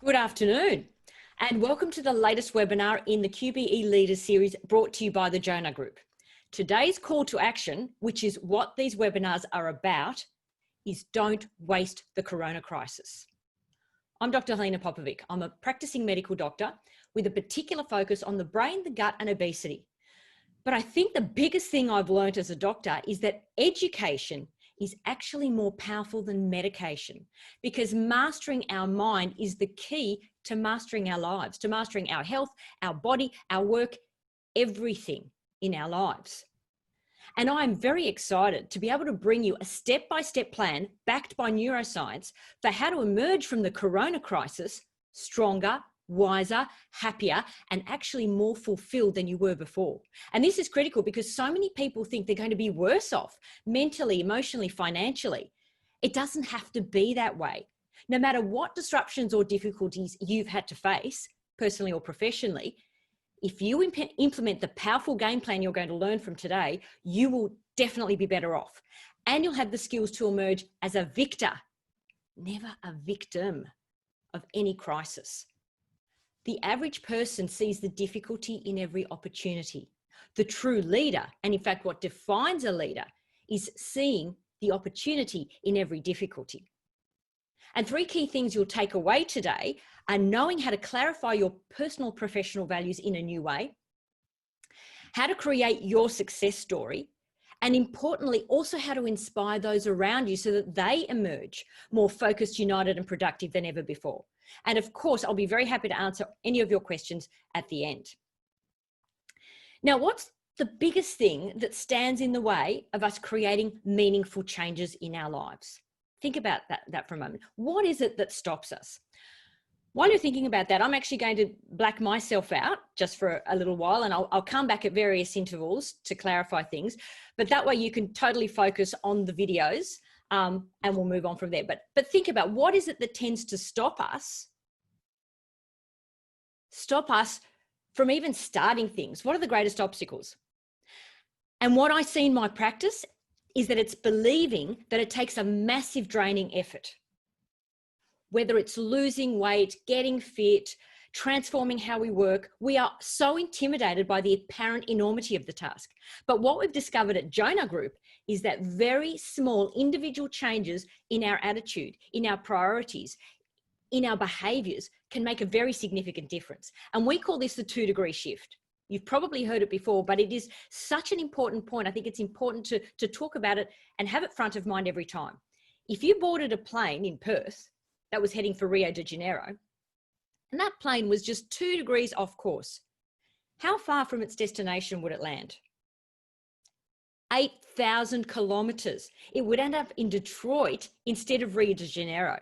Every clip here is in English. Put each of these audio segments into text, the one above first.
Good afternoon, and welcome to the latest webinar in the QBE Leaders series brought to you by the Jonah Group. Today's call to action, which is what these webinars are about, is don't waste the corona crisis. I'm Dr. Helena Popovic. I'm a practicing medical doctor with a particular focus on the brain, the gut, and obesity. But I think the biggest thing I've learned as a doctor is that education is actually more powerful than medication, because mastering our mind is the key to mastering our lives, to mastering our health, our body, our work, everything in our lives. And I'm very excited to be able to bring you a step-by-step plan backed by neuroscience for how to emerge from the corona crisis stronger, wiser, happier, and actually more fulfilled than you were before. And this is critical because so many people think they're going to be worse off mentally, emotionally, financially. It doesn't have to be that way. No matter what disruptions or difficulties you've had to face, personally or professionally, if you implement the powerful game plan you're going to learn from today, you will definitely be better off. And you'll have the skills to emerge as a victor, never a victim of any crisis. The average person sees the difficulty in every opportunity. The true leader, and in fact what defines a leader, is seeing the opportunity in every difficulty. And three key things you'll take away today are knowing how to clarify your personal professional values in a new way, how to create your success story, and importantly, also how to inspire those around you so that they emerge more focused, united, and productive than ever before. And of course, I'll be very happy to answer any of your questions at the end. Now, what's the biggest thing that stands in the way of us creating meaningful changes in our lives? Think about that for a moment. What is it that stops us? While you're thinking about that, I'm actually going to black myself out just for a little while, and I'll come back at various intervals to clarify things. But that way you can totally focus on the videos and we'll move on from there. But think about what is it that tends to stop us from even starting things. What are the greatest obstacles? And what I see in my practice is that it's believing that it takes a massive draining effort. Whether it's losing weight, getting fit, transforming how we work, we are so intimidated by the apparent enormity of the task. But what we've discovered at Jonah Group is that very small individual changes in our attitude, in our priorities, in our behaviors can make a very significant difference. And we call this the 2-degree shift. You've probably heard it before, but it is such an important point. I think it's important to talk about it and have it front of mind every time. If you boarded a plane in Perth that was heading for Rio de Janeiro, and that plane was just 2 degrees off course, how far from its destination would it land? 8,000 kilometers. It would end up in Detroit instead of Rio de Janeiro.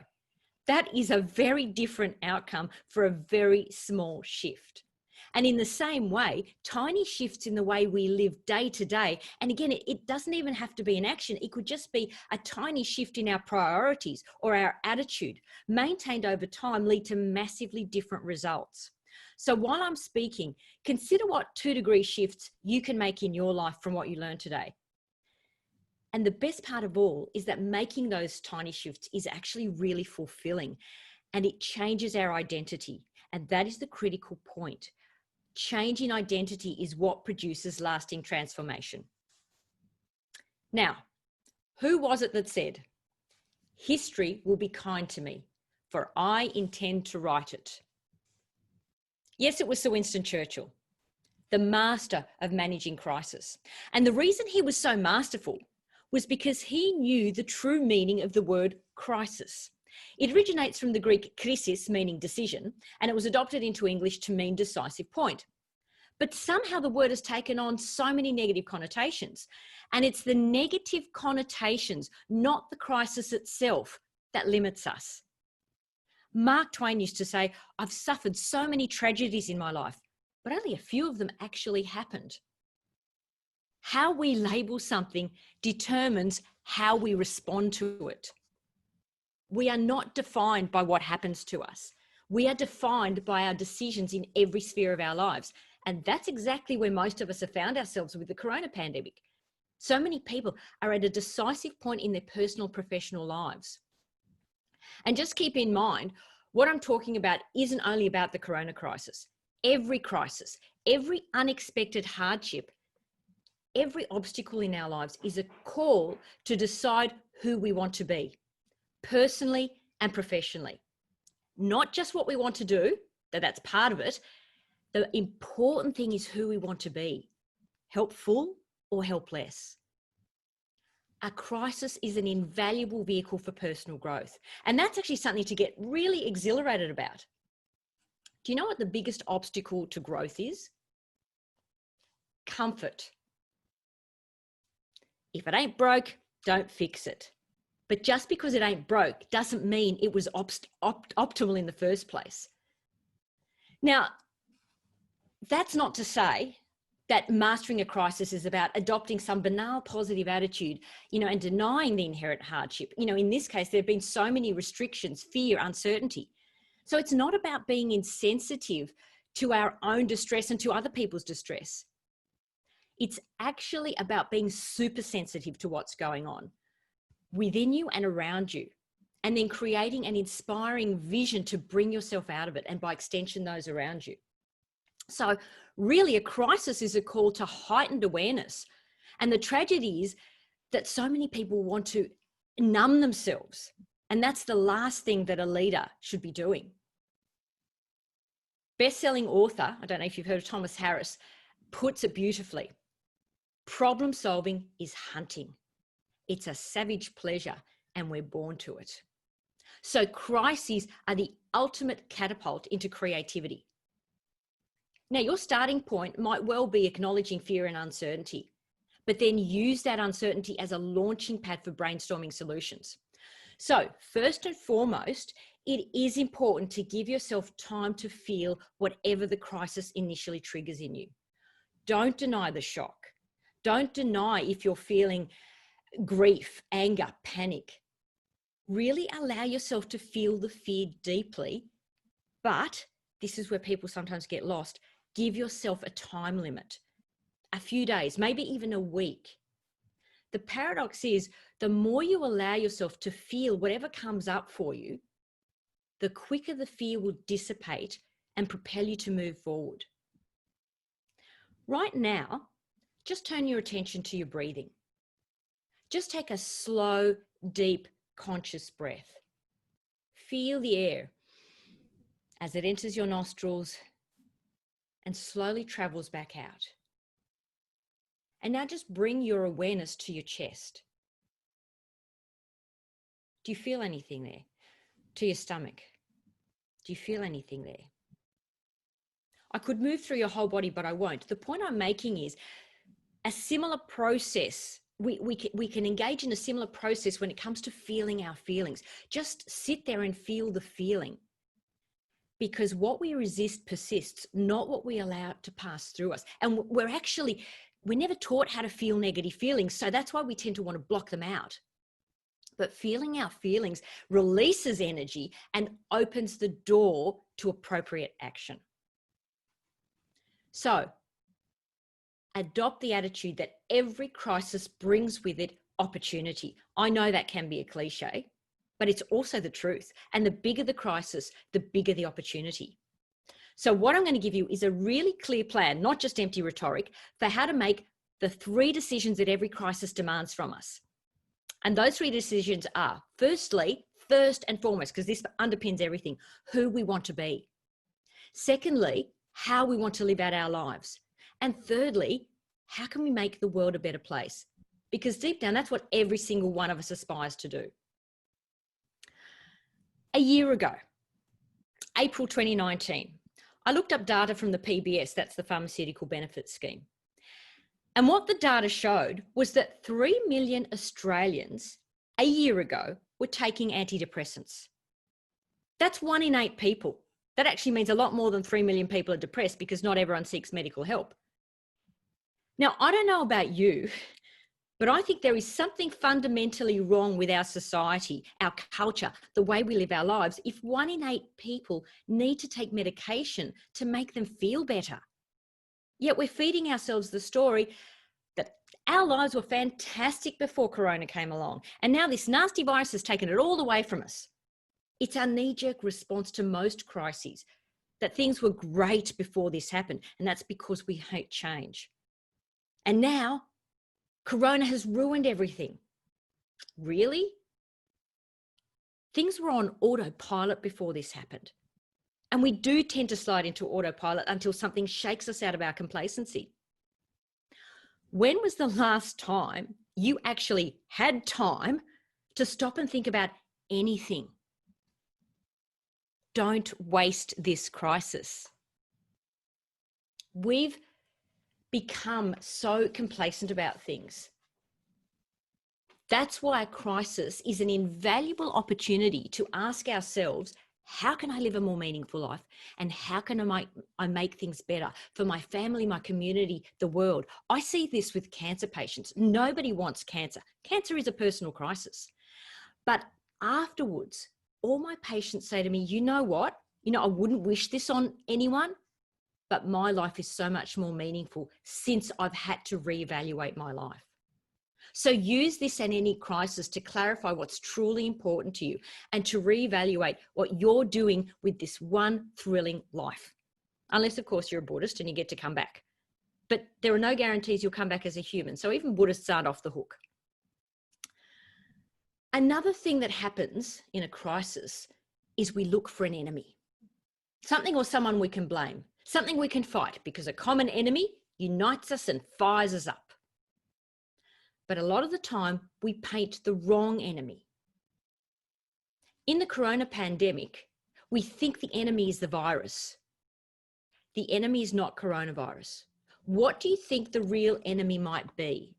That is a very different outcome for a very small shift. And in the same way, tiny shifts in the way we live day to day, and again, it doesn't even have to be an action. It could just be a tiny shift in our priorities or our attitude, maintained over time, lead to massively different results. So while I'm speaking, consider what 2-degree shifts you can make in your life from what you learned today. And the best part of all is that making those tiny shifts is actually really fulfilling, and it changes our identity. And that is the critical point. Change in identity is what produces lasting transformation. Now, who was it that said, "History will be kind to me, for I intend to write it"? Yes, it was Sir Winston Churchill, the master of managing crisis. And the reason he was so masterful was because he knew the true meaning of the word crisis. It originates from the Greek crisis, meaning decision, and it was adopted into English to mean decisive point. But somehow the word has taken on so many negative connotations, and it's the negative connotations, not the crisis itself, that limits us. Mark Twain used to say, "I've suffered so many tragedies in my life, but only a few of them actually happened." How we label something determines how we respond to it. We are not defined by what happens to us. We are defined by our decisions in every sphere of our lives. And that's exactly where most of us have found ourselves with the corona pandemic. So many people are at a decisive point in their personal, professional lives. And just keep in mind, What I'm talking about isn't only about the corona crisis. Every crisis, every unexpected hardship, every obstacle in our lives is a call to decide who we want to be, personally and professionally. Not just what we want to do, that's part of it. The important thing is who we want to be, helpful or helpless. A crisis is an invaluable vehicle for personal growth. And that's actually something to get really exhilarated about. Do you know what the biggest obstacle to growth is? Comfort. If it ain't broke, don't fix it. But just because it ain't broke doesn't mean it was optimal in the first place. Now, that's not to say that mastering a crisis is about adopting some banal positive attitude, and denying the inherent hardship. In this case, there have been so many restrictions, fear, uncertainty. So it's not about being insensitive to our own distress and to other people's distress. It's actually about being super sensitive to what's going on within you and around you, and then creating an inspiring vision to bring yourself out of it, and by extension, those around you. So really, a crisis is a call to heightened awareness. And the tragedy is that so many people want to numb themselves. And that's the last thing that a leader should be doing. Best-selling author, I don't know if you've heard of Thomas Harris, puts it beautifully. Problem solving is hunting. It's a savage pleasure, and we're born to it. So crises are the ultimate catapult into creativity. Now, your starting point might well be acknowledging fear and uncertainty, but then use that uncertainty as a launching pad for brainstorming solutions. So first and foremost, it is important to give yourself time to feel whatever the crisis initially triggers in you. Don't deny the shock. Don't deny if you're feeling grief, anger, panic. Really allow yourself to feel the fear deeply, but this is where people sometimes get lost. Give yourself a time limit, a few days, maybe even a week. The paradox is, the more you allow yourself to feel whatever comes up for you, the quicker the fear will dissipate and propel you to move forward. Right now, just turn your attention to your breathing. Just take a slow, deep, conscious breath. Feel the air as it enters your nostrils and slowly travels back out. And now just bring your awareness to your chest. Do you feel anything there? To your stomach? Do you feel anything there? I could move through your whole body, but I won't. The point I'm making is a similar process. We can engage in a similar process when it comes to feeling our feelings. Just sit there and feel the feeling. Because what we resist persists, not what we allow to pass through us. And we're never taught how to feel negative feelings. So that's why we tend to want to block them out. But feeling our feelings releases energy and opens the door to appropriate action. So adopt the attitude that every crisis brings with it opportunity. I know that can be a cliche, but it's also the truth. And the bigger the crisis, the bigger the opportunity. So what I'm going to give you is a really clear plan, not just empty rhetoric, for how to make the 3 decisions that every crisis demands from us. And those 3 decisions are, firstly, first and foremost, because this underpins everything, who we want to be. Secondly, how we want to live out our lives. And thirdly, how can we make the world a better place? Because deep down, that's what every single one of us aspires to do. A year ago, April 2019, I looked up data from the PBS, that's the Pharmaceutical Benefits Scheme. And what the data showed was that 3 million Australians a year ago were taking antidepressants. That's 1 in 8 people. That actually means a lot more than 3 million people are depressed, because not everyone seeks medical help. Now, I don't know about you, but I think there is something fundamentally wrong with our society, our culture, the way we live our lives, if 1 in 8 people need to take medication to make them feel better. Yet we're feeding ourselves the story that our lives were fantastic before Corona came along, and now this nasty virus has taken it all away from us. It's our knee-jerk response to most crises, that things were great before this happened, and that's because we hate change. And now, Corona has ruined everything. Really? Things were on autopilot before this happened. And we do tend to slide into autopilot until something shakes us out of our complacency. When was the last time you actually had time to stop and think about anything? Don't waste this crisis. We've become so complacent about things. That's why a crisis is an invaluable opportunity to ask ourselves, how can I live a more meaningful life? And how can I make things better for my family, my community, the world? I see this with cancer patients. Nobody wants cancer. Cancer is a personal crisis. But afterwards, all my patients say to me, you know what? I wouldn't wish this on anyone, but my life is so much more meaningful since I've had to reevaluate my life. So use this and any crisis to clarify what's truly important to you and to reevaluate what you're doing with this one thrilling life. Unless, of course, you're a Buddhist and you get to come back. But there are no guarantees you'll come back as a human. So even Buddhists aren't off the hook. Another thing that happens in a crisis is we look for an enemy. Something or someone we can blame. Something we can fight, because a common enemy unites us and fires us up. But a lot of the time, we paint the wrong enemy. In the corona pandemic, we think the enemy is the virus. The enemy is not coronavirus. What do you think the real enemy might be?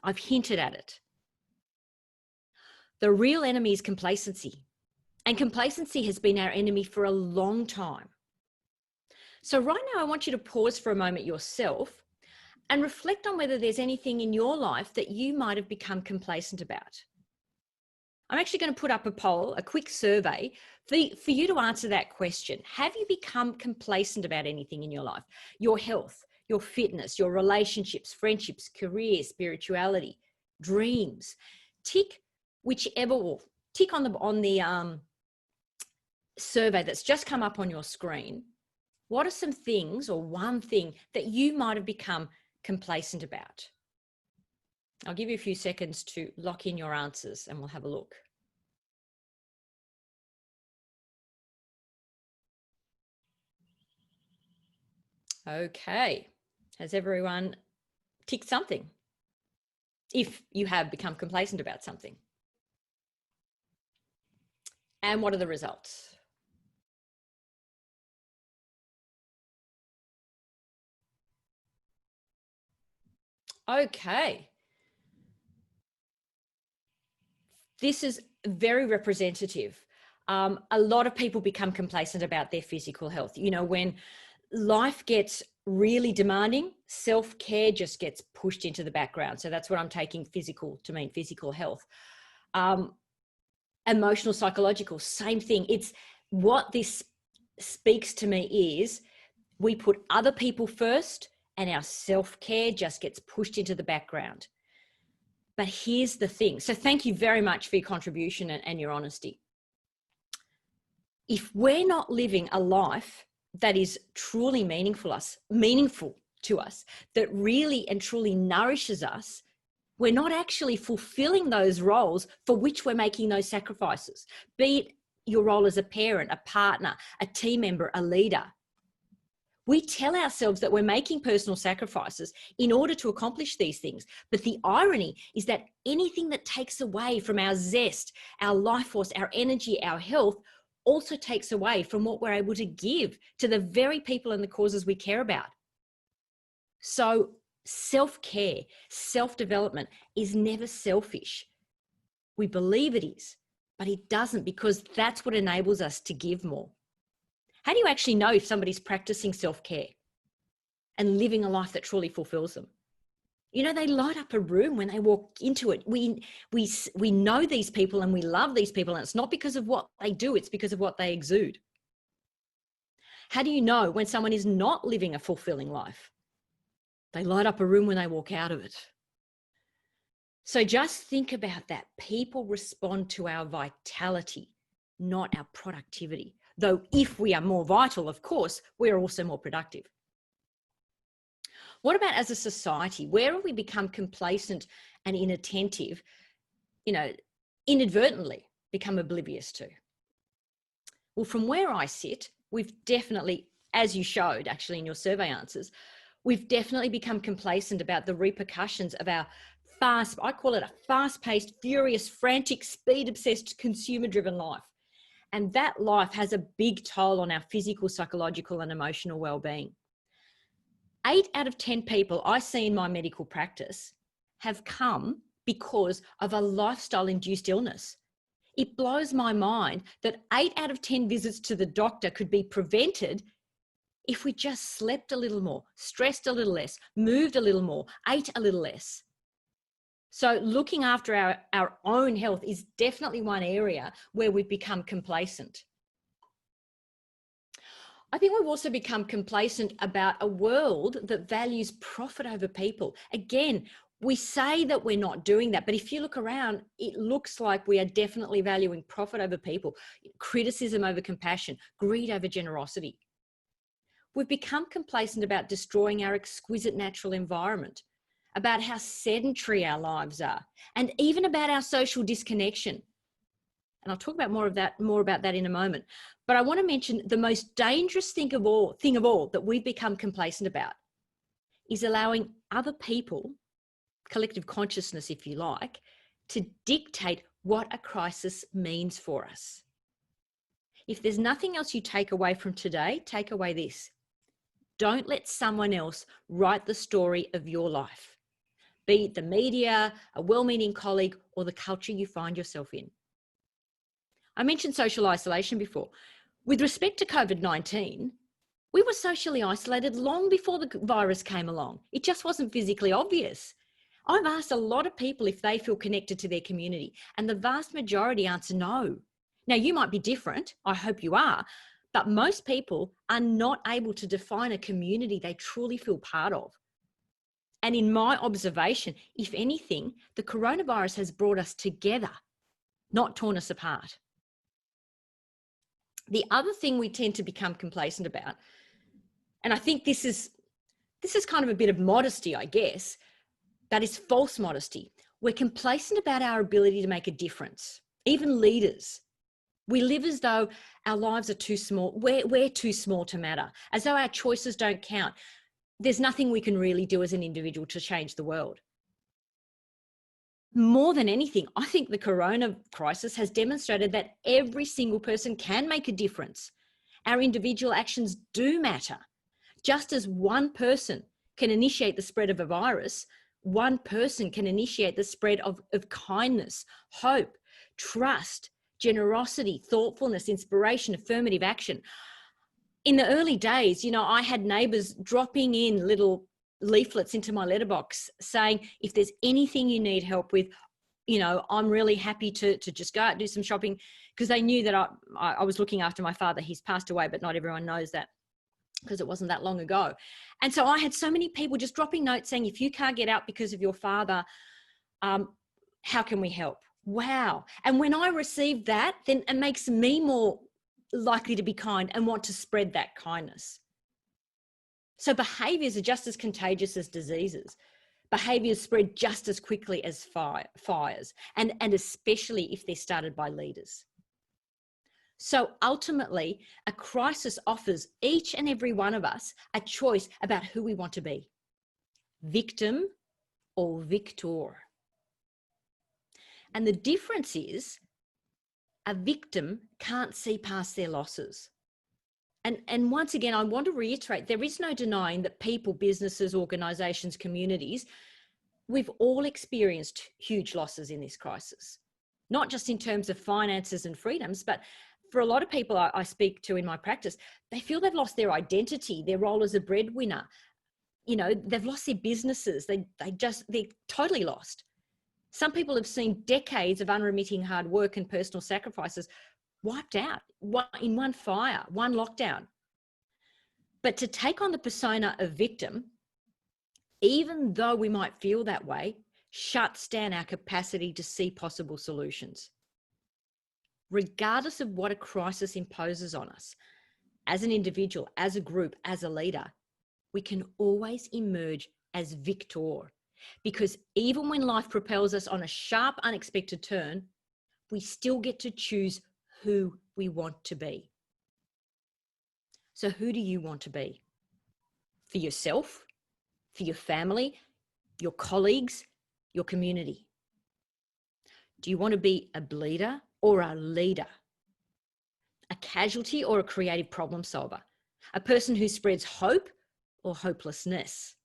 I've hinted at it. The real enemy is complacency. And complacency has been our enemy for a long time. So right now, I want you to pause for a moment yourself and reflect on whether there's anything in your life that you might have become complacent about. I'm actually going to put up a poll, a quick survey for you to answer that question. Have you become complacent about anything in your life? Your health, your fitness, your relationships, friendships, career, spirituality, dreams. Tick whichever, or tick on the survey that's just come up on your screen. What are some things or one thing that you might have become complacent about? I'll give you a few seconds to lock in your answers and we'll have a look. Okay, has everyone ticked something? If you have become complacent about something. And what are the results? Okay. This is very representative. A lot of people become complacent about their physical health. When life gets really demanding, self-care just gets pushed into the background. So that's what I'm taking physical to mean, physical health. Emotional, psychological, same thing. It's what this speaks to me is we put other people first and our self-care just gets pushed into the background. But here's the thing. So thank you very much for your contribution and your honesty. If we're not living a life that is truly meaningful to us, that really and truly nourishes us, we're not actually fulfilling those roles for which we're making those sacrifices. Be it your role as a parent, a partner, a team member, a leader. We tell ourselves that we're making personal sacrifices in order to accomplish these things. But the irony is that anything that takes away from our zest, our life force, our energy, our health, also takes away from what we're able to give to the very people and the causes we care about. So self-care, self-development is never selfish. We believe it is, but it doesn't, because that's what enables us to give more. How do you actually know if somebody's practicing self-care and living a life that truly fulfills them? They light up a room when they walk into it. We know these people and we love these people, and it's not because of what they do, it's because of what they exude. How do you know when someone is not living a fulfilling life? They light up a room when they walk out of it. So just think about that. People respond to our vitality, not our productivity. Though if we are more vital, of course, we're also more productive. What about as a society? Where have we become complacent and inattentive, inadvertently become oblivious to? Well, from where I sit, we've definitely, as you showed actually in your survey answers, we've definitely become complacent about the repercussions of our I call it a fast-paced, furious, frantic, speed-obsessed, consumer-driven life. And that life has a big toll on our physical, psychological, and emotional well-being. 8 out of 10 people I see in my medical practice have come because of a lifestyle-induced illness. It blows my mind that 8 out of 10 visits to the doctor could be prevented if we just slept a little more, stressed a little less, moved a little more, ate a little less. So looking after our own health is definitely one area where we've become complacent. I think we've also become complacent about a world that values profit over people. Again, we say that we're not doing that, but if you look around, it looks like we are definitely valuing profit over people, criticism over compassion, greed over generosity. We've become complacent about destroying our exquisite natural environment, about how sedentary our lives are, and even about our social disconnection. And I'll talk about more about that in a moment. But I want to mention the most dangerous thing of all that we've become complacent about is allowing other people, collective consciousness, if you like, to dictate what a crisis means for us. If there's nothing else you take away from today, take away this. Don't let someone else write the story of your life, be it the media, a well-meaning colleague, or the culture you find yourself in. I mentioned social isolation before. With respect to COVID-19, we were socially isolated long before the virus came along. It just wasn't physically obvious. I've asked a lot of people if they feel connected to their community, and the vast majority answer no. Now, you might be different. I hope you are. But most people are not able to define a community they truly feel part of. And in my observation, if anything, the coronavirus has brought us together, not torn us apart. The other thing we tend to become complacent about, and I think this is kind of a bit of modesty, I guess, that is false modesty. We're complacent about our ability to make a difference, even leaders. We live as though our lives are too small. We're too small to matter, as though our choices don't count. There's nothing we can really do as an individual to change the world. More than anything, I think the corona crisis has demonstrated that every single person can make a difference. Our individual actions do matter. Just as one person can initiate the spread of a virus, one person can initiate the spread of kindness, hope, trust, generosity, thoughtfulness, inspiration, affirmative action. In the early days, I had neighbors dropping in little leaflets into my letterbox saying, if there's anything you need help with, I'm really happy to just go out and do some shopping, because they knew that I was looking after my father. He's passed away, but not everyone knows that because it wasn't that long ago. And so I had so many people just dropping notes saying, if you can't get out because of your father, how can we help? Wow. And when I received that, then it makes me more likely to be kind and want to spread that kindness. So behaviors are just as contagious as diseases. Behaviors spread just as quickly as fires, and especially if they're started by leaders. So ultimately, a crisis offers each and every one of us a choice about who we want to be, victim or victor. And the difference is a victim can't see past their losses. And once again, I want to reiterate, there is no denying that people, businesses, organisations, communities, we've all experienced huge losses in this crisis, not just in terms of finances and freedoms, but for a lot of people I speak to in my practice, they feel they've lost their identity, their role as a breadwinner. They've lost their businesses. They're totally lost. Some people have seen decades of unremitting hard work and personal sacrifices wiped out in one fire, one lockdown. But to take on the persona of victim, even though we might feel that way, shuts down our capacity to see possible solutions. regardless of what a crisis imposes on us, as an individual, as a group, as a leader, we can always emerge as victor. Because even when life propels us on a sharp, unexpected turn, we still get to choose who we want to be. So who do you want to be? For yourself, for your family, your colleagues, your community? Do you want to be a bleeder or a leader? A casualty or a creative problem solver? A person who spreads hope or hopelessness?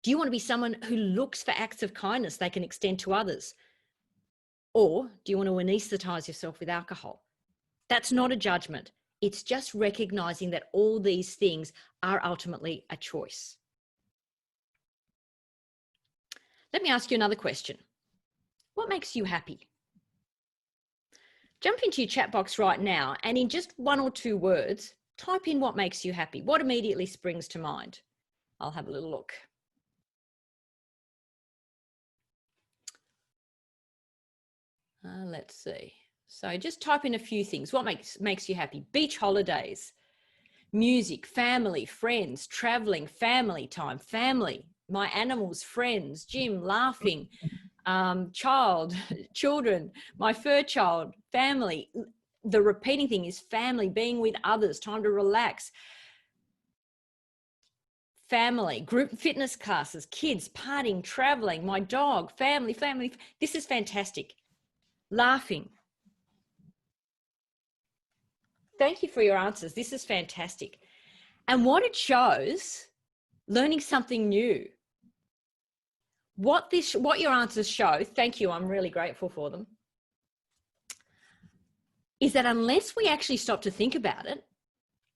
Do you want to be someone who looks for acts of kindness they can extend to others? Or do you want to anesthetize yourself with alcohol? That's not a judgment. It's just recognizing that all these things are ultimately a choice. Let me ask you another question. What makes you happy? Jump into your chat box right now and in just 1 or 2 words, type in what makes you happy. What immediately springs to mind? I'll have a little look. Let's see. So just type in a few things. What makes you happy? Beach holidays, music, family, friends, traveling, family time, family, my animals, friends, gym, laughing, children, my fur child, family. The repeating thing is family, being with others, time to relax. Family, group fitness classes, kids, partying, traveling, my dog, family. This is fantastic. Laughing. Thank you for your answers. This is fantastic. And what it shows, learning something new. What your answers show, thank you, I'm really grateful for them, is that unless we actually stop to think about it,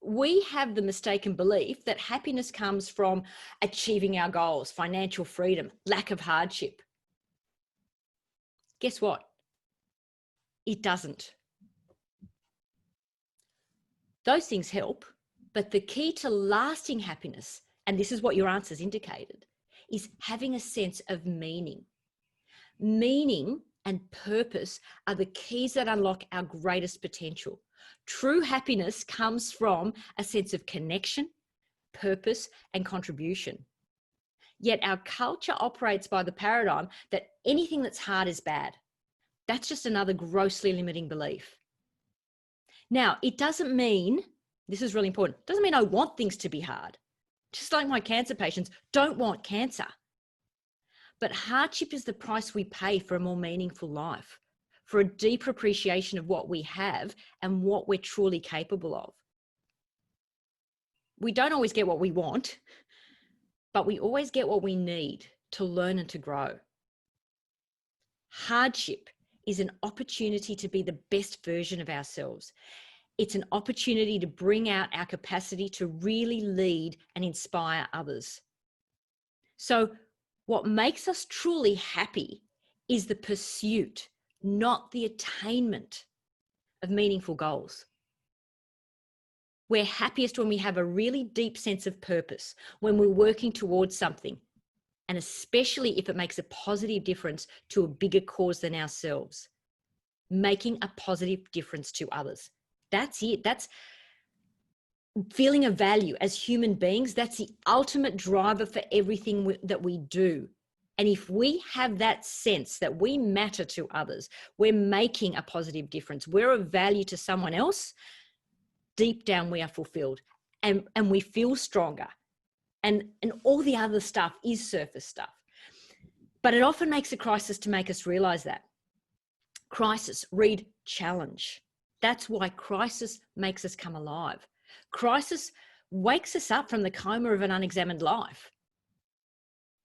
we have the mistaken belief that happiness comes from achieving our goals, financial freedom, lack of hardship. Guess what? It doesn't. Those things help, but the key to lasting happiness, and this is what your answers indicated, is having a sense of meaning. Meaning and purpose are the keys that unlock our greatest potential. True happiness comes from a sense of connection, purpose, and contribution. Yet our culture operates by the paradigm that anything that's hard is bad. That's just another grossly limiting belief. Now, it doesn't mean, this is really important, it doesn't mean I want things to be hard. Just like my cancer patients don't want cancer. But hardship is the price we pay for a more meaningful life, for a deeper appreciation of what we have and what we're truly capable of. We don't always get what we want, but we always get what we need to learn and to grow. Hardship is an opportunity to be the best version of ourselves. It's an opportunity to bring out our capacity to really lead and inspire others. So what makes us truly happy is the pursuit, not the attainment of meaningful goals. We're happiest when we have a really deep sense of purpose, when we're working towards something, and especially if it makes a positive difference to a bigger cause than ourselves, making a positive difference to others. That's it. That's feeling of value as human beings. That's the ultimate driver for everything that we do. And if we have that sense that we matter to others, we're making a positive difference, we're of value to someone else, deep down we are fulfilled and we feel stronger. And all the other stuff is surface stuff. But it often makes a crisis to make us realize that. Crisis, read challenge. That's why crisis makes us come alive. Crisis wakes us up from the coma of an unexamined life.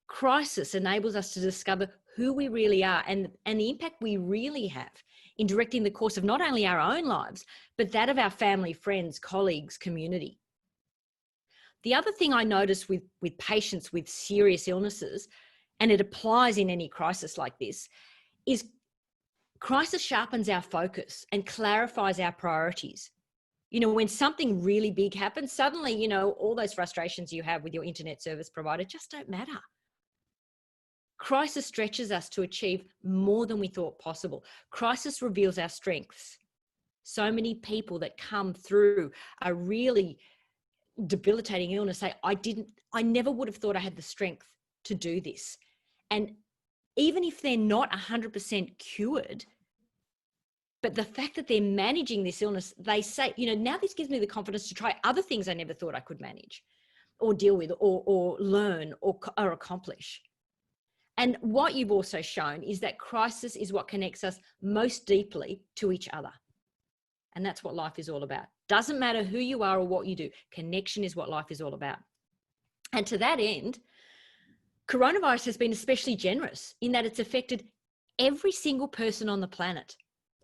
Crisis enables us to discover who we really are and the impact we really have in directing the course of not only our own lives, but that of our family, friends, colleagues, community. The other thing I notice with patients with serious illnesses, and it applies in any crisis like this, is crisis sharpens our focus and clarifies our priorities. You know, when something really big happens, suddenly, you know, all those frustrations you have with your internet service provider just don't matter. Crisis stretches us to achieve more than we thought possible. Crisis reveals our strengths. So many people that come through a really debilitating illness say, I never would have thought I had the strength to do this. And even if they're not 100% cured, but the fact that they're managing this illness, they say, now this gives me the confidence to try other things I never thought I could manage or deal with or learn or accomplish. And what you've also shown is that crisis is what connects us most deeply to each other. And that's what life is all about. Doesn't matter who you are or what you do. Connection is what life is all about. And to that end, coronavirus has been especially generous in that it's affected every single person on the planet.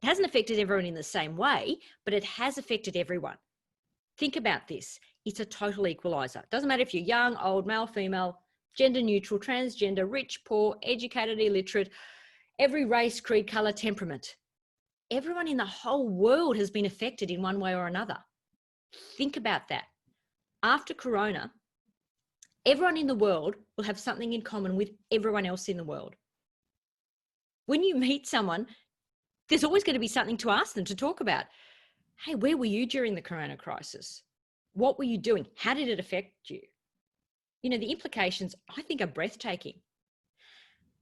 It hasn't affected everyone in the same way, but it has affected everyone. Think about this. It's a total equalizer. It doesn't matter if you're young, old, male, female, gender neutral, transgender, rich, poor, educated, illiterate, every race, creed, color, temperament. Everyone in the whole world has been affected in one way or another. Think about that. After Corona, everyone in the world will have something in common with everyone else in the world. When you meet someone, there's always going to be something to ask them, to talk about. Hey, where were you during the Corona crisis? What were you doing? How did it affect you? The implications, I think, are breathtaking.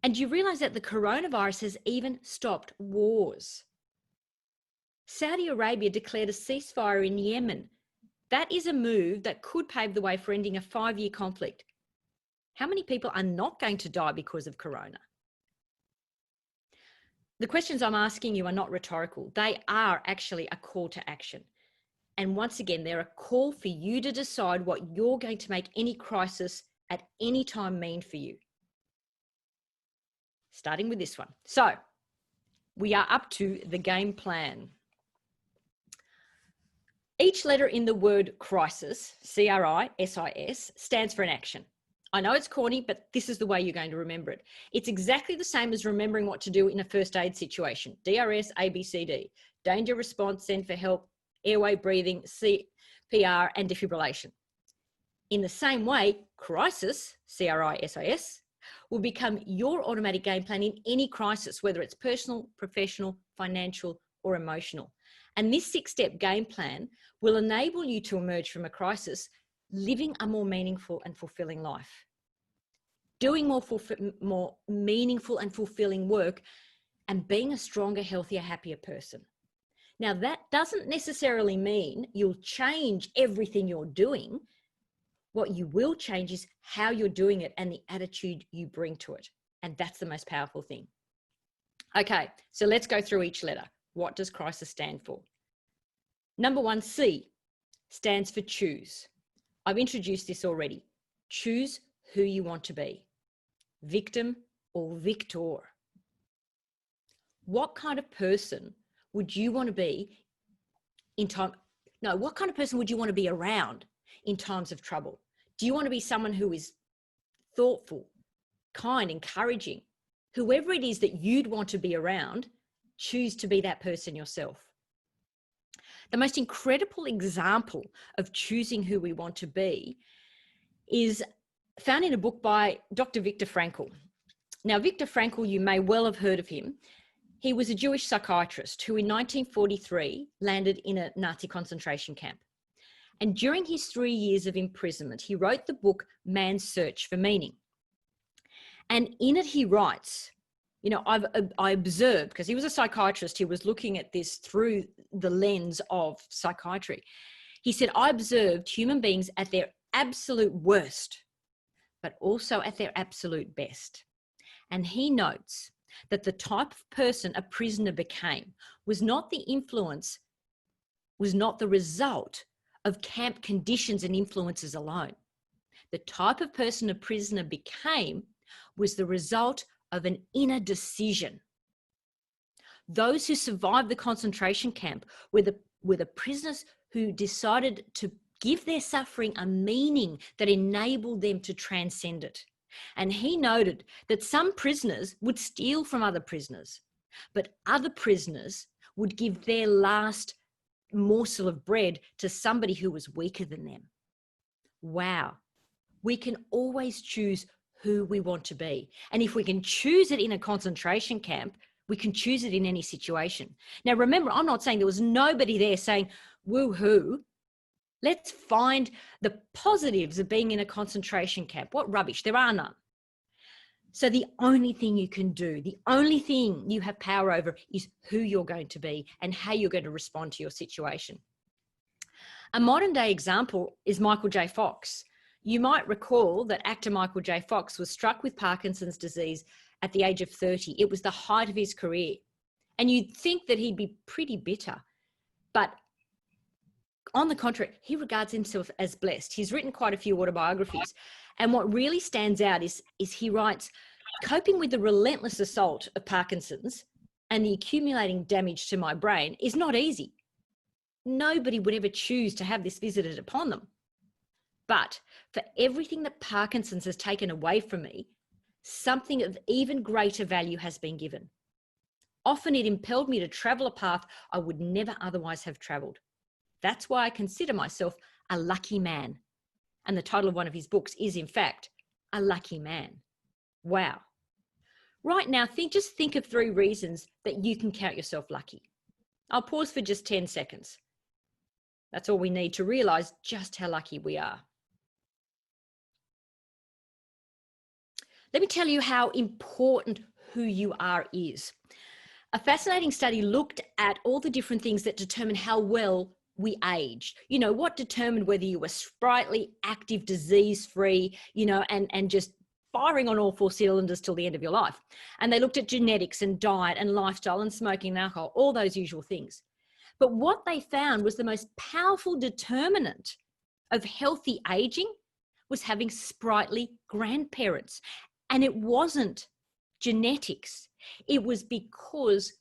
And you realize that the coronavirus has even stopped wars. Saudi Arabia declared a ceasefire in Yemen. That is a move that could pave the way for ending a 5-year conflict. How many people are not going to die because of Corona? The questions I'm asking you are not rhetorical. They are actually a call to action. And once again, they're a call for you to decide what you're going to make any crisis at any time mean for you. Starting with this one. So we are up to the game plan. Each letter in the word crisis, C-R-I-S-I-S, stands for an action. I know it's corny, but this is the way you're going to remember it. It's exactly the same as remembering what to do in a first aid situation. DRS, ABCD, danger response, send for help, airway breathing, CPR, and defibrillation. In the same way, crisis, C-R-I-S-I-S, will become your automatic game plan in any crisis, whether it's personal, professional, financial, or emotional. And this 6-step game plan will enable you to emerge from a crisis living a more meaningful and fulfilling life, doing more meaningful and fulfilling work, and being a stronger, healthier, happier person. Now, that doesn't necessarily mean you'll change everything you're doing. What you will change is how you're doing it and the attitude you bring to it. And that's the most powerful thing. Okay, so let's go through each letter. What does crisis stand for? Number 1, C, stands for choose. I've introduced this already. Choose who you want to be, victim or victor. What kind of person would you want to be what kind of person would you want to be around in times of trouble? Do you want to be someone who is thoughtful, kind, encouraging? Whoever it is that you'd want to be around, choose to be that person yourself. The most incredible example of choosing who we want to be is found in a book by Dr. Viktor Frankl. Now, Viktor Frankl, you may well have heard of him. He was a Jewish psychiatrist who in 1943 landed in a Nazi concentration camp. And during his 3 years of imprisonment, he wrote the book Man's Search for Meaning. And in it he writes, I observed, because he was a psychiatrist, he was looking at this through the lens of psychiatry. He said, I observed human beings at their absolute worst, but also at their absolute best. And he notes that the type of person a prisoner became was not the result of camp conditions and influences alone. The type of person a prisoner became was the result of an inner decision. Those who survived the concentration camp were the prisoners who decided to give their suffering a meaning that enabled them to transcend it. And he noted that some prisoners would steal from other prisoners, but other prisoners would give their last morsel of bread to somebody who was weaker than them. Wow. We can always choose who we want to be. And if we can choose it in a concentration camp, we can choose it in any situation. Now, remember, I'm not saying there was nobody there saying, woo-hoo. Let's find the positives of being in a concentration camp. What rubbish, there are none. So the only thing you can do, the only thing you have power over is who you're going to be and how you're going to respond to your situation. A modern day example is Michael J. Fox. You might recall that actor Michael J. Fox was struck with Parkinson's disease at the age of 30. It was the height of his career. And you'd think that he'd be pretty bitter, but on the contrary, he regards himself as blessed. He's written quite a few autobiographies. And what really stands out is he writes, coping with the relentless assault of Parkinson's and the accumulating damage to my brain is not easy. Nobody would ever choose to have this visited upon them. But for everything that Parkinson's has taken away from me, something of even greater value has been given. Often it impelled me to travel a path I would never otherwise have traveled. That's why I consider myself a lucky man. And the title of one of his books is, in fact, A Lucky Man. Wow. Right now, just think of 3 reasons that you can count yourself lucky. I'll pause for just 10 seconds. That's all we need to realize just how lucky we are. Let me tell you how important who you are is. A fascinating study looked at all the different things that determine how well we age. You know, what determined whether you were sprightly, active, disease-free, and just firing on all 4 cylinders till the end of your life. And they looked at genetics and diet and lifestyle and smoking and alcohol, all those usual things. But what they found was the most powerful determinant of healthy aging was having sprightly grandparents. And it wasn't genetics. It was because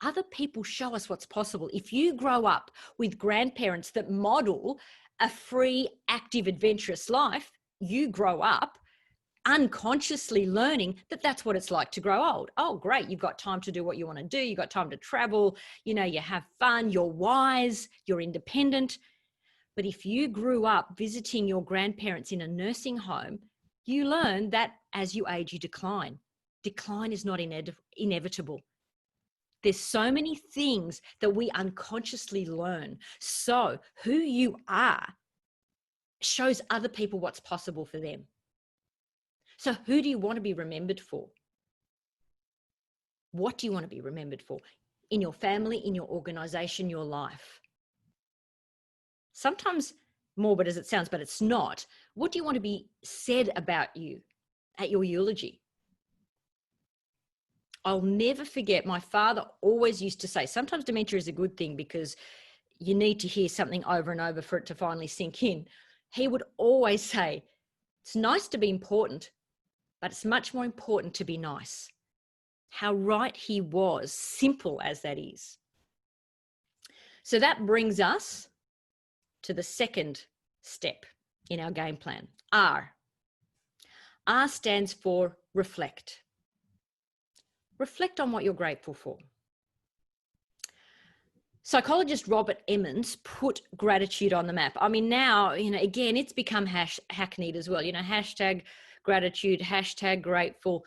other people show us what's possible. If you grow up with grandparents that model a free, active, adventurous life, you grow up unconsciously learning that that's what it's like to grow old. Oh, great. You've got time to do what you want to do. You've got time to travel. You have fun. You're wise. You're independent. But if you grew up visiting your grandparents in a nursing home, you learn that as you age, you decline. Decline is not inevitable. There's so many things that we unconsciously learn. So who you are shows other people what's possible for them. So who do you want to be remembered for? What do you want to be remembered for? In your family, in your organization, your life? Sometimes morbid as it sounds, but it's not. What do you want to be said about you at your eulogy? I'll never forget, my father always used to say, sometimes dementia is a good thing because you need to hear something over and over for it to finally sink in. He would always say, it's nice to be important, but it's much more important to be nice. How right he was, simple as that is. So that brings us to the second step in our game plan, R. R stands for reflect. Reflect on what you're grateful for. Psychologist Robert Emmons put gratitude on the map. I mean, now, again, it's become hackneyed as well. Hashtag gratitude, hashtag grateful.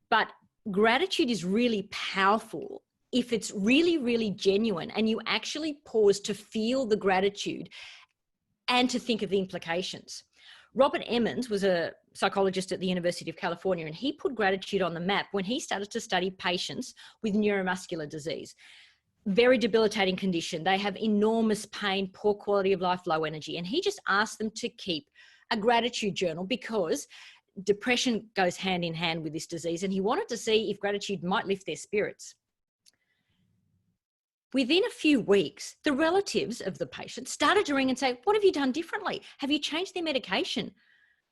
But gratitude is really powerful if it's really, really genuine and you actually pause to feel the gratitude and to think of the implications. Robert Emmons was a psychologist at the University of California, and he put gratitude on the map when he started to study patients with neuromuscular disease. Very debilitating condition. They have enormous pain, poor quality of life, low energy. And he just asked them to keep a gratitude journal because depression goes hand in hand with this disease. And he wanted to see if gratitude might lift their spirits. Within a few weeks, the relatives of the patient started to ring and say, what have you done differently? Have you changed their medication?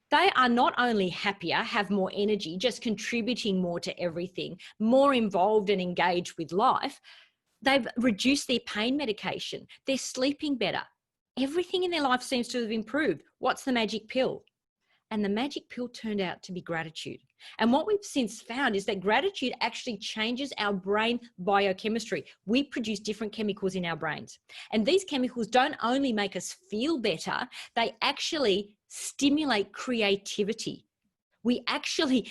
They are not only happier, have more energy, just contributing more to everything, more involved and engaged with life. They've reduced their pain medication. They're sleeping better. Everything in their life seems to have improved. What's the magic pill? And the magic pill turned out to be gratitude. And what we've since found is that gratitude actually changes our brain biochemistry. We produce different chemicals in our brains. And these chemicals don't only make us feel better, they actually stimulate creativity. We actually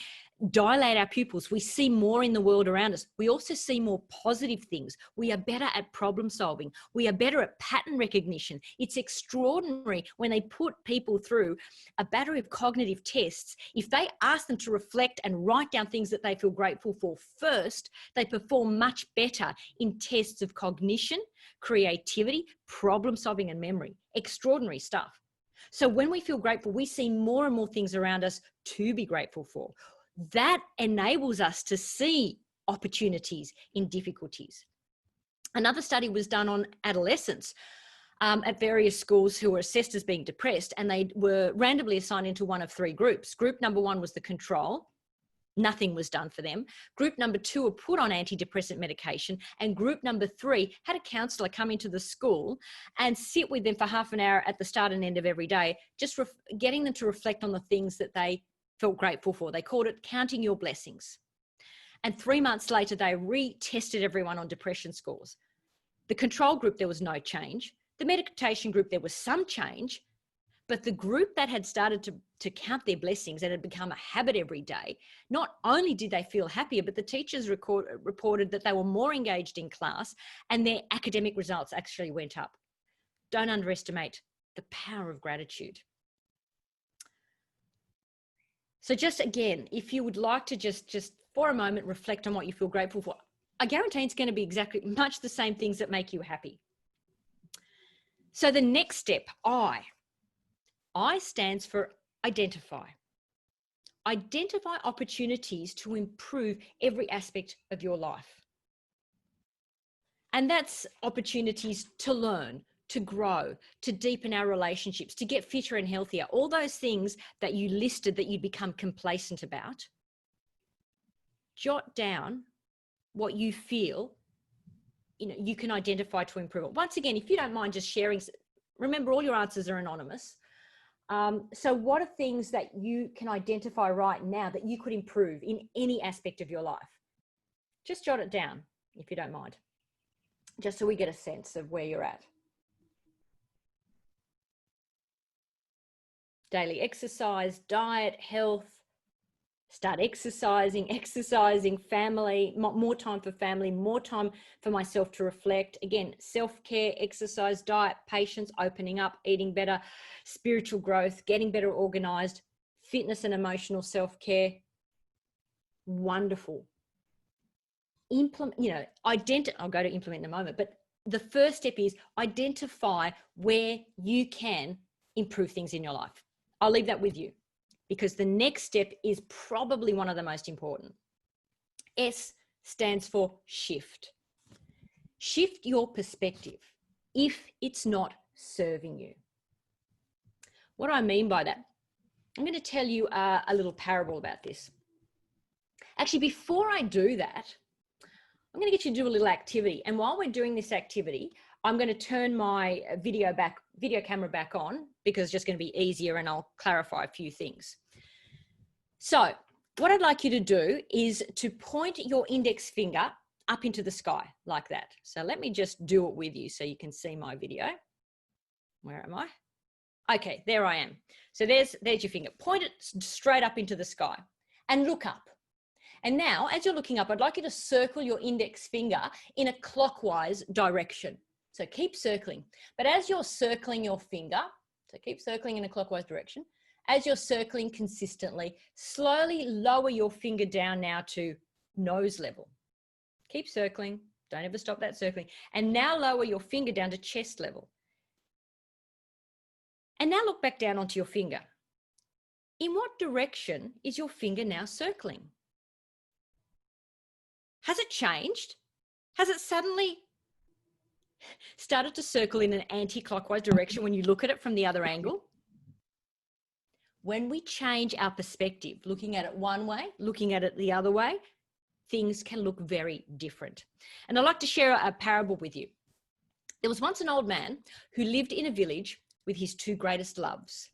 dilate our pupils. We see more in the world around us. We also see more positive things. We are better at problem solving. We are better at pattern recognition. It's extraordinary when they put people through a battery of cognitive tests. If they ask them to reflect and write down things that they feel grateful for first, they perform much better in tests of cognition, creativity, problem solving, and memory. Extraordinary stuff. So when we feel grateful, we see more and more things around us to be grateful for. That enables us to see opportunities in difficulties. Another study was done on adolescents at various schools who were assessed as being depressed, and they were randomly assigned into one of three groups. Group number one was the control. Nothing was done for them. Group number two were put on antidepressant medication, and group number three had a counsellor come into the school and sit with them for half an hour at the start and end of every day, just getting them to reflect on the things that they felt grateful for. They called it counting your blessings. And 3 months later, they retested everyone on depression scores. The control group, there was no change. The meditation group, there was some change. But the group that had started to count their blessings and had become a habit every day, not only did they feel happier, but the teachers reported that they were more engaged in class and their academic results actually went up. Don't underestimate the power of gratitude. So just again, if you would like to just for a moment reflect on what you feel grateful for, I guarantee it's going to be exactly much the same things that make you happy. So the next step, I stands for identify. Identify opportunities to improve every aspect of your life. And that's opportunities to learn, to grow, to deepen our relationships, to get fitter and healthier. All those things that you listed that you become complacent about. Jot down what you feel you can identify to improve it. Once again, if you don't mind just sharing, remember all your answers are anonymous. So what are things that you can identify right now that you could improve in any aspect of your life? Just jot it down if you don't mind, just so we get a sense of where you're at. Daily exercise, diet, health, start exercising, family, more time for family, more time for myself to reflect. Again, self-care, exercise, diet, patience, opening up, eating better, spiritual growth, getting better organized, fitness and emotional self-care. Wonderful. I'll go to implement in a moment, but the first step is identify where you can improve things in your life. I'll leave that with you, because the next step is probably one of the most important. S stands for shift. Shift your perspective if it's not serving you. What do I mean by that? I'm going to tell you a little parable about this. Actually, before I do that, I'm going to get you to do a little activity. And while we're doing this activity, I'm going to turn my video camera back on, because it's just going to be easier and I'll clarify a few things. So what I'd like you to do is to point your index finger up into the sky like that. So let me just do it with you so you can see my video. Where am I? Okay, there I am. So there's your finger. Point it straight up into the sky and look up. And now, as you're looking up, I'd like you to circle your index finger in a clockwise direction. So keep circling. But as you're circling your finger, so keep circling in a clockwise direction. As you're circling consistently, slowly lower your finger down now to nose level. Keep circling. Don't ever stop that circling. And now lower your finger down to chest level. And now look back down onto your finger. In what direction is your finger now circling? Has it changed? Has it suddenly started to circle in an anti-clockwise direction when you look at it from the other angle? When we change our perspective, looking at it one way, looking at it the other way, things can look very different. And I'd like to share a parable with you. There was once an old man who lived in a village with his two greatest loves,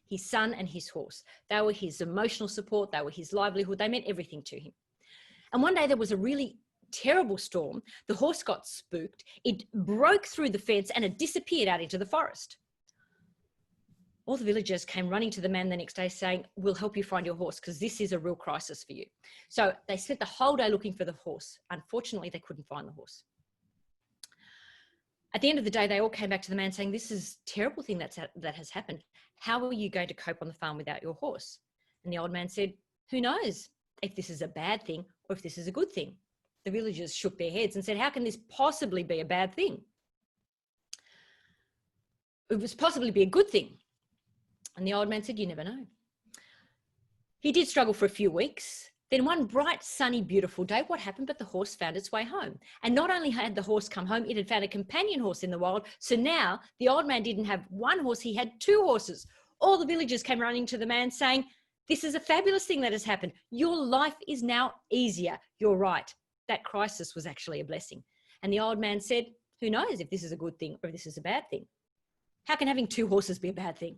his son and his horse. They were his emotional support. They were his livelihood. They meant everything to him. And one day there was a really terrible storm. The horse got spooked. It broke through the fence and it disappeared out into the forest. All the villagers came running to the man the next day saying, we'll help you find your horse because this is a real crisis for you. So they spent the whole day looking for the horse. Unfortunately, they couldn't find the horse. At the end of the day, they all came back to the man saying, this is a terrible thing that has happened. How are you going to cope on the farm without your horse? And the old man said, who knows if this is a bad thing or if this is a good thing? The villagers shook their heads and said, how can this possibly be a bad thing? It was possibly be a good thing. And the old man said, you never know. He did struggle for a few weeks. Then one bright, sunny, beautiful day, what happened? But the horse found its way home. And not only had the horse come home, it had found a companion horse in the wild. So now the old man didn't have one horse, he had two horses. All the villagers came running to the man saying, this is a fabulous thing that has happened. Your life is now easier. You're right. That crisis was actually a blessing. And the old man said, who knows if this is a good thing or if this is a bad thing? How can having two horses be a bad thing?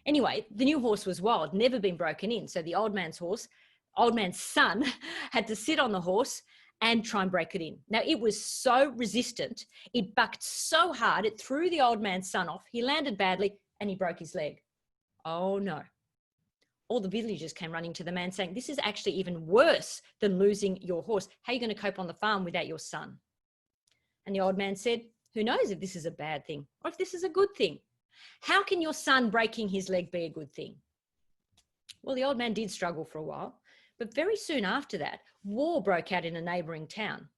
Anyway, the new horse was wild, never been broken in. So the old man's son had to sit on the horse and try and break it in. Now, it was so resistant, it bucked so hard, it threw the old man's son off. He landed badly and he broke his leg. Oh no. All the villagers came running to the man saying, this is actually even worse than losing your horse. How are you going to cope on the farm without your son? And the old man said, who knows if this is a bad thing or if this is a good thing? How can your son breaking his leg be a good thing? Well, the old man did struggle for a while, but very soon after that, war broke out in a neighbouring town.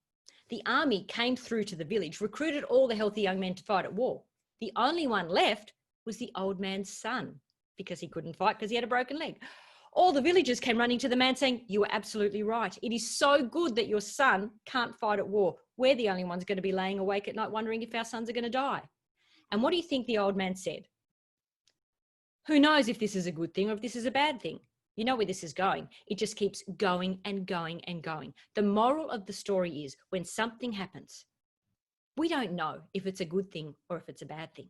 The army came through to the village, recruited all the healthy young men to fight at war. The only one left was the old man's son because he couldn't fight because he had a broken leg. All the villagers came running to the man saying, you were absolutely right. It is so good that your son can't fight at war. We're the only ones going to be laying awake at night wondering if our sons are going to die. And what do you think the old man said? Who knows if this is a good thing or if this is a bad thing? You know where this is going. It just keeps going and going and going. The moral of the story is when something happens, we don't know if it's a good thing or if it's a bad thing.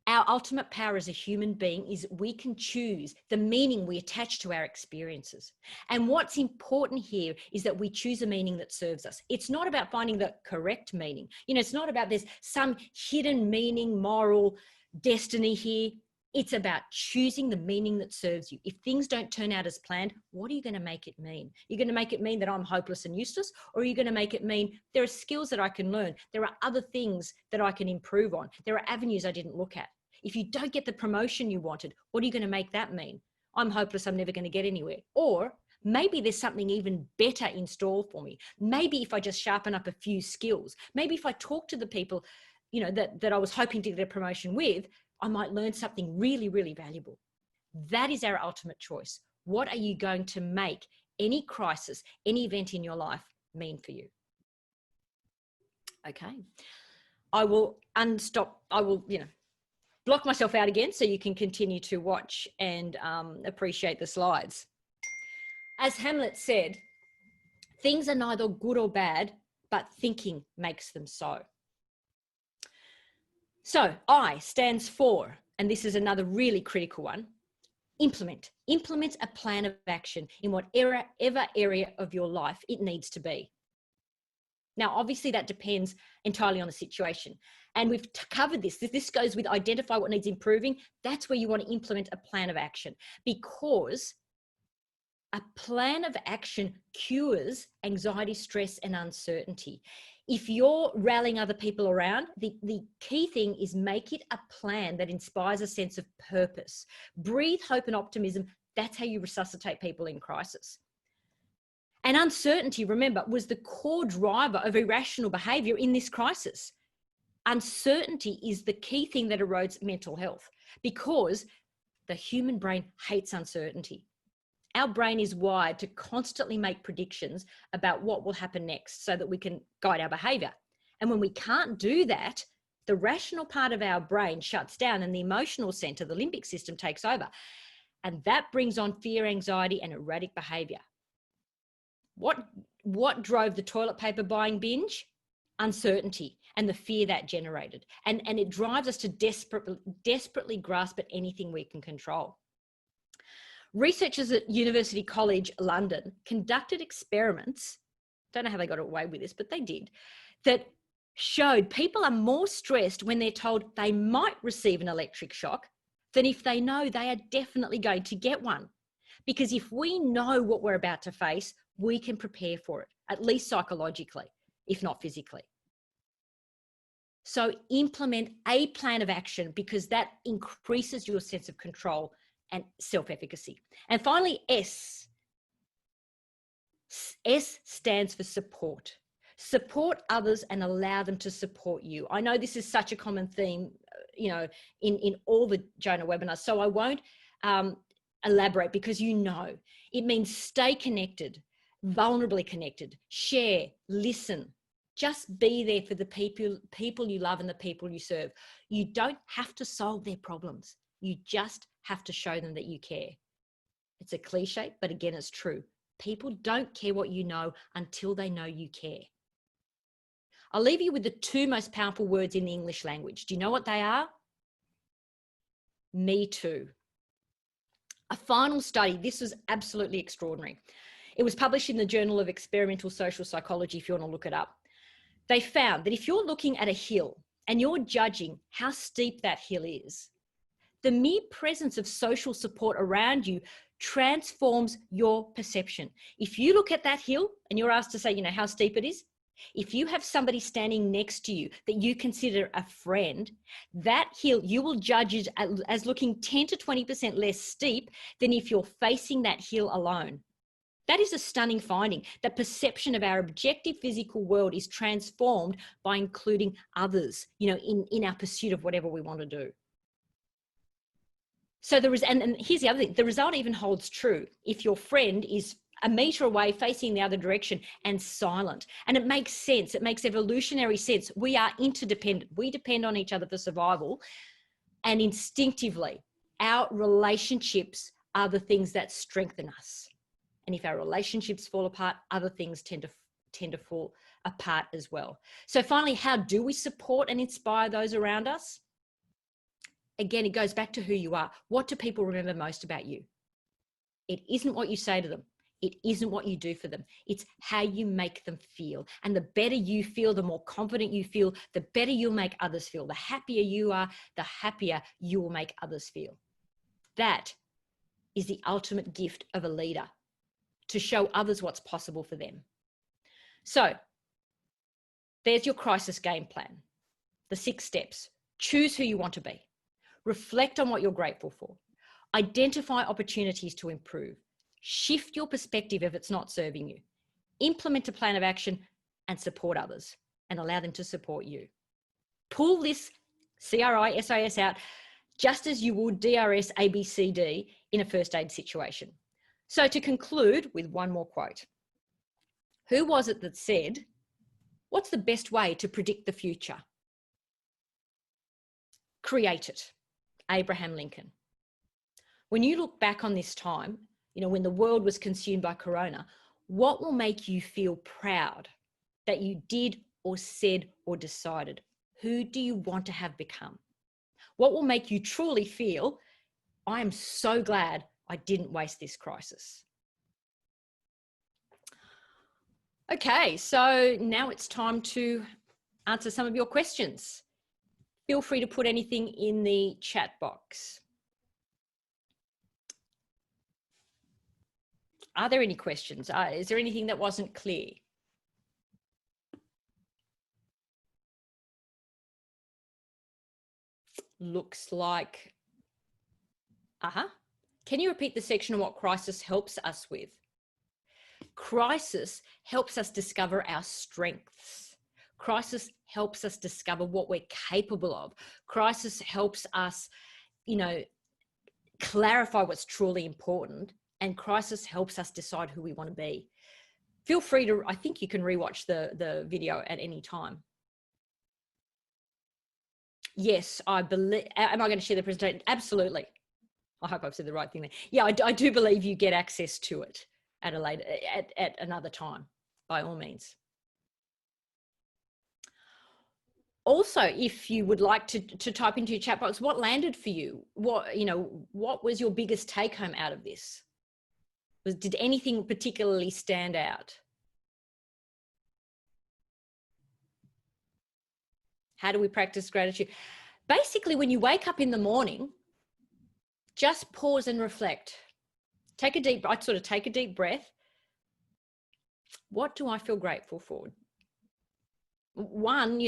Our ultimate power as a human being is we can choose the meaning we attach to our experiences. And what's important here is that we choose a meaning that serves us. It's not about finding the correct meaning. You know, it's not about there's some hidden meaning, moral destiny here. It's about choosing the meaning that serves you. If things don't turn out as planned, what are you going to make it mean? You're going to make it mean that I'm hopeless and useless, or are you going to make it mean there are skills that I can learn? There are other things that I can improve on. There are avenues I didn't look at. If you don't get the promotion you wanted, what are you going to make that mean? I'm hopeless, I'm never going to get anywhere. Or maybe there's something even better in store for me. Maybe if I just sharpen up a few skills, maybe if I talk to the people, you know, that I was hoping to get a promotion with, I might learn something really, really valuable. That is our ultimate choice. What are you going to make any crisis, any event in your life mean for you? Okay. I will block myself out again so you can continue to watch and appreciate the slides. As Hamlet said, things are neither good or bad, but thinking makes them so. So I stands for, and this is another really critical one, implement. Implement a plan of action in whatever area of your life it needs to be. Now, obviously that depends entirely on the situation. And we've covered this. This goes with identify what needs improving. That's where you want to implement a plan of action, because a plan of action cures anxiety, stress, and uncertainty. If you're rallying other people around, the key thing is make it a plan that inspires a sense of purpose. Breathe hope and optimism. That's how you resuscitate people in crisis. And uncertainty, remember, was the core driver of irrational behavior in this crisis. Uncertainty is the key thing that erodes mental health because the human brain hates uncertainty. Our brain is wired to constantly make predictions about what will happen next so that we can guide our behavior. And when we can't do that, the rational part of our brain shuts down and the emotional center, the limbic system, takes over. And that brings on fear, anxiety, and erratic behavior. What drove the toilet paper buying binge? Uncertainty and the fear that generated. And it drives us to desperately grasp at anything we can control. Researchers at University College London conducted experiments, don't know how they got away with this, but they did, that showed people are more stressed when they're told they might receive an electric shock than if they know they are definitely going to get one. Because if we know what we're about to face, we can prepare for it, at least psychologically, if not physically. So implement a plan of action, because that increases your sense of control and self-efficacy. And finally, S. S stands for support. Support others and allow them to support you. I know this is such a common theme, in all the Jonah webinars, so I won't elaborate, because it means stay connected, vulnerably connected, share, listen. Just be there for the people you love and the people you serve. You don't have to solve their problems. You just have to show them that you care. It's a cliche, but again, it's true. People don't care what you know until they know you care. I'll leave you with the two most powerful words in the English language. Do you know what they are? Me too. A final study, this was absolutely extraordinary. It was published in the Journal of Experimental Social Psychology, if you want to look it up. They found that if you're looking at a hill and you're judging how steep that hill is, the mere presence of social support around you transforms your perception. If you look at that hill and you're asked to say, how steep it is, if you have somebody standing next to you that you consider a friend, that hill, you will judge it as looking 10 to 20% less steep than if you're facing that hill alone. That is a stunning finding. The perception of our objective physical world is transformed by including others, in our pursuit of whatever we want to do. So and here's the other thing, the result even holds true if your friend is a meter away facing the other direction and silent. And it makes sense. It makes evolutionary sense. We are interdependent. We depend on each other for survival. And instinctively, our relationships are the things that strengthen us. And if our relationships fall apart, other things tend to fall apart as well. So finally, how do we support and inspire those around us? Again, it goes back to who you are. What do people remember most about you? It isn't what you say to them. It isn't what you do for them. It's how you make them feel. And the better you feel, the more confident you feel, the better you'll make others feel. The happier you are, the happier you will make others feel. That is the ultimate gift of a leader, to show others what's possible for them. So there's your crisis game plan. The 6 steps. Choose who you want to be. Reflect on what you're grateful for. Identify opportunities to improve. Shift your perspective if it's not serving you. Implement a plan of action and support others and allow them to support you. Pull this CRISIS out just as you would DRS ABCD in a first aid situation. So to conclude with one more quote. Who was it that said, what's the best way to predict the future? Create it. Abraham Lincoln. When you look back on this time, when the world was consumed by corona, what will make you feel proud that you did or said or decided? Who do you want to have become? What will make you truly feel, I am so glad I didn't waste this crisis? Okay, so now it's time to answer some of your questions. Feel free to put anything in the chat box. Are there any questions? Is there anything that wasn't clear? Looks like, Can you repeat the section on what crisis helps us with? Crisis helps us discover our strengths. Crisis helps us discover what we're capable of. Crisis helps us, clarify what's truly important. And crisis helps us decide who we want to be. Feel free to, I think you can rewatch the video at any time. Yes, I believe, am I going to share the presentation? Absolutely. I hope I've said the right thing there. Yeah, I do believe you get access to it at a later, at another time, by all means. Also, if you would like to type into your chat box, what landed for you? What was your biggest take home out of this? Did anything particularly stand out? How do we practice gratitude? Basically, when you wake up in the morning, just pause and reflect. I'd sort of take a deep breath. What do I feel grateful for? One,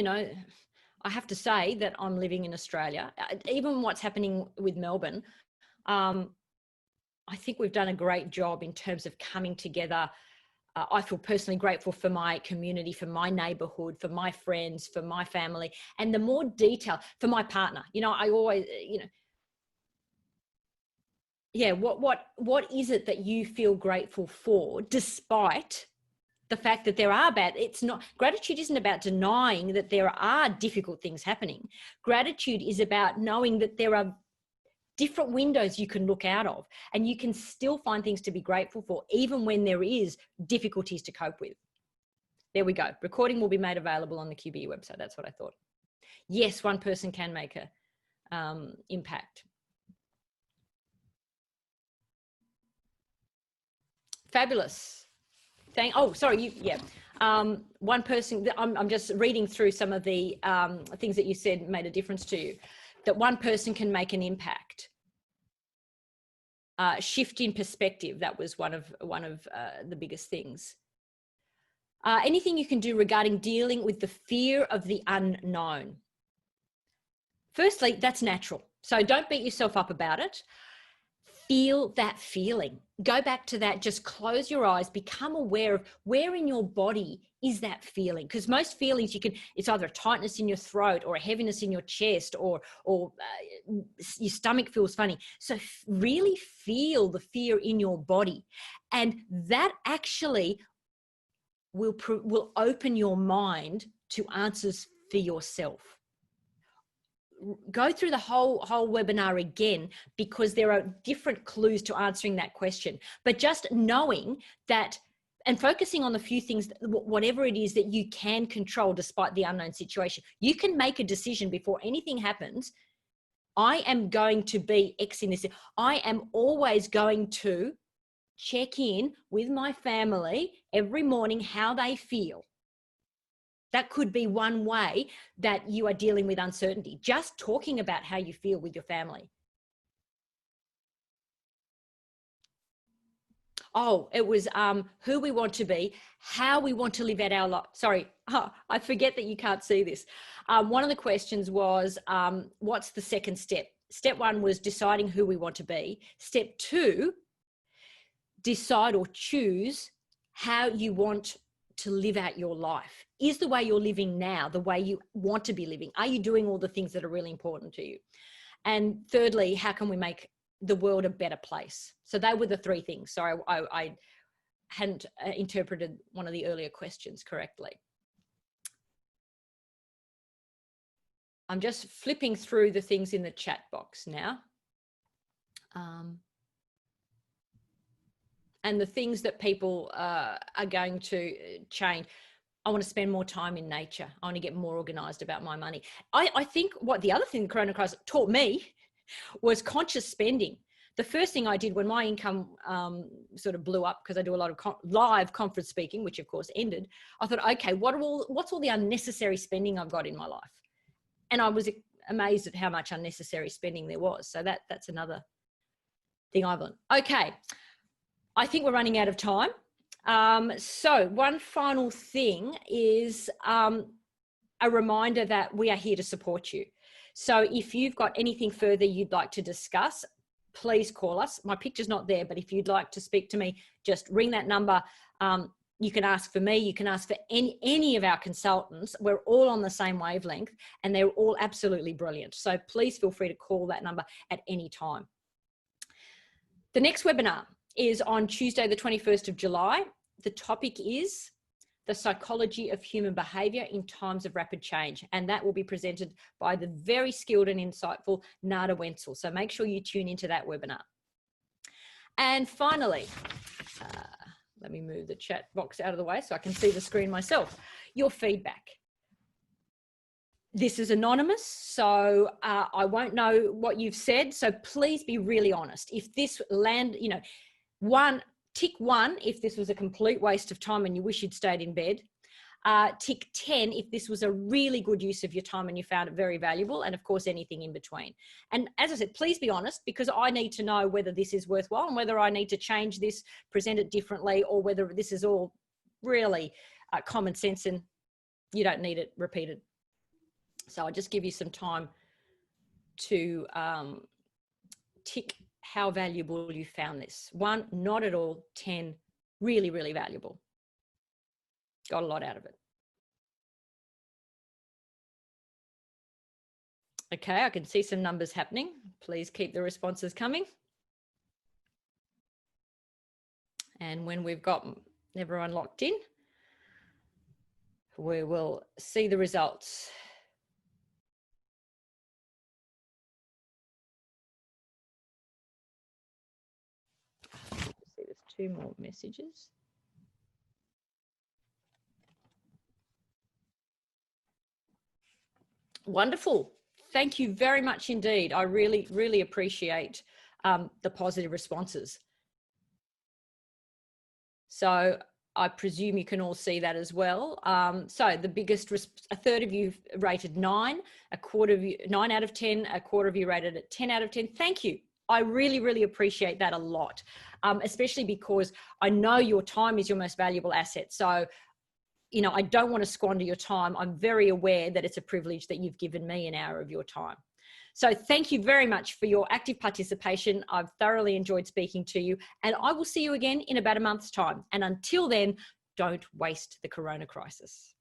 I have to say that I'm living in Australia. Even what's happening with Melbourne, I think we've done a great job in terms of coming together. I feel personally grateful for my community, for my neighborhood, for my friends, for my family, and the more detail for my partner. I always, what is it that you feel grateful for, despite the fact that there are gratitude isn't about denying that there are difficult things happening. Gratitude is about knowing that there are different windows you can look out of, and you can still find things to be grateful for, even when there is difficulties to cope with. There we go. Recording will be made available on the QBE website. That's what I thought. Yes, one person can make a impact. Fabulous. One person, I'm just reading through some of the things that you said made a difference to you. That one person can make an impact. Shift in perspective, that was one of the biggest things. Anything you can do regarding dealing with the fear of the unknown. Firstly, that's natural. So don't beat yourself up about it. Feel that feeling. Go back to that. Just close your eyes. Become aware of where in your body is that feeling. Because most feelings it's either a tightness in your throat or a heaviness in your chest or your stomach feels funny. So really feel the fear in your body. And that actually will open your mind to answers for yourself. Go through the whole webinar again, because there are different clues to answering that question. But just knowing that and focusing on the few things, whatever it is that you can control despite the unknown situation, you can make a decision before anything happens. I am going to be X in this. I am always going to check in with my family every morning, how they feel. That could be one way that you are dealing with uncertainty. Just talking about how you feel with your family. Oh, it was who we want to be, how we want to live out our life. Sorry, I forget that you can't see this. One of the questions was, what's the second step? Step one was deciding who we want to be. Step two, decide or choose how you want to live out your life. Is the way you're living now the way you want to be living? Are you doing all the things that are really important to you? And thirdly, how can we make the world a better place? So they were the three things. Sorry, I hadn't interpreted one of the earlier questions correctly. I'm just flipping through the things in the chat box now. And the things that people are going to change. I want to spend more time in nature. I want to get more organized about my money. I think what the other thing the Corona crisis taught me was conscious spending. The first thing I did when my income sort of blew up, because I do a lot of live conference speaking, which of course ended, I thought, okay, what's all the unnecessary spending I've got in my life? And I was amazed at how much unnecessary spending there was. So that's another thing I've learned. Okay, I think we're running out of time. So one final thing is a reminder that we are here to support you. So if you've got anything further you'd like to discuss, please call us. My picture's not there, but if you'd like to speak to me, just ring that number. You can ask for me, you can ask for any of our consultants. We're all on the same wavelength and they're all absolutely brilliant. So please feel free to call that number at any time. The next webinar is on Tuesday, the 21st of July. The topic is the psychology of human behaviour in times of rapid change. And that will be presented by the very skilled and insightful Nada Wenzel. So make sure you tune into that webinar. And finally, let me move the chat box out of the way so I can see the screen myself. Your feedback. This is anonymous, so I won't know what you've said. So please be really honest. If this tick one if this was a complete waste of time and you wish you'd stayed in bed. tick 10 if this was a really good use of your time and you found it very valuable, and of course anything in between. And as I said, please be honest, because I need to know whether this is worthwhile and whether I need to change this, present it differently, or whether this is all really common sense and you don't need it repeated. So I'll just give you some time to tick how valuable you found this. 1, not at all. 10, really, really valuable. Got a lot out of it. Okay, I can see some numbers happening. Please keep the responses coming. And when we've got everyone locked in, we will see the results. See, there's 2 more messages. Wonderful. Thank you very much indeed. I really, really appreciate the positive responses. So I presume you can all see that as well. So the biggest, a third of you rated 9, a quarter of you, 9 out of 10, a quarter of you rated it 10 out of 10. Thank you. I really, really appreciate that a lot, especially because I know your time is your most valuable asset. So, you know, I don't want to squander your time. I'm very aware that it's a privilege that you've given me an hour of your time. So thank you very much for your active participation. I've thoroughly enjoyed speaking to you, and I will see you again in about a month's time. And until then, don't waste the corona crisis.